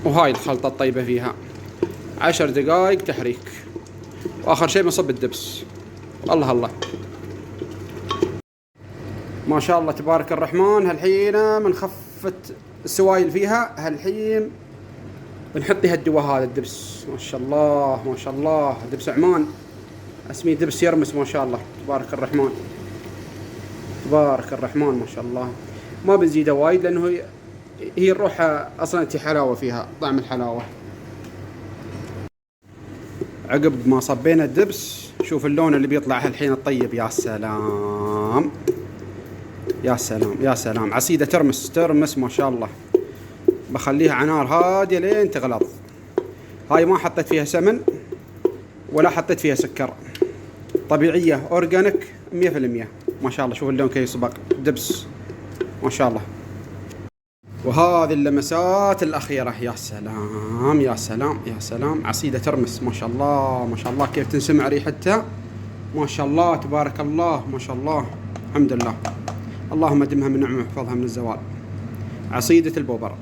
وهاي الخلطة الطيبة فيها 10 دقائق تحريك، واخر شيء بنصب الدبس. الله الله ما شاء الله تبارك الرحمن. هالحين من خفت السوائل فيها، هالحين بنحطي هالدواء هذا الدبس. ما شاء الله ما شاء الله، دبس عمان اسميه دبس يرمس. ما شاء الله تبارك الرحمن تبارك الرحمن ما شاء الله. ما بنزيده وايد لانه هي الروح اصلا انت حلاوه فيها، طعم الحلاوه. عقب ما صبينا الدبس شوف اللون اللي بيطلع هالحين الطيب. يا سلام يا سلام يا سلام. عصيدة ترمس ما شاء الله. بخليها على نار هادية لين تغلظ. هاي ما حطيت فيها سمن ولا حطيت فيها سكر، طبيعية اورجانيك 100%. ما شاء الله شوف اللون كيف يصبغ دبس ما شاء الله. وهذه اللمسات الأخيرة. يا سلام يا سلام يا سلام. عصيدة ترمس ما شاء الله ما شاء الله، كيف تنسمع ريحتها ما شاء الله تبارك الله ما شاء الله. الحمد لله، اللهم ادمها من نعمه واحفظها من الزوال. عصيدة البوبر.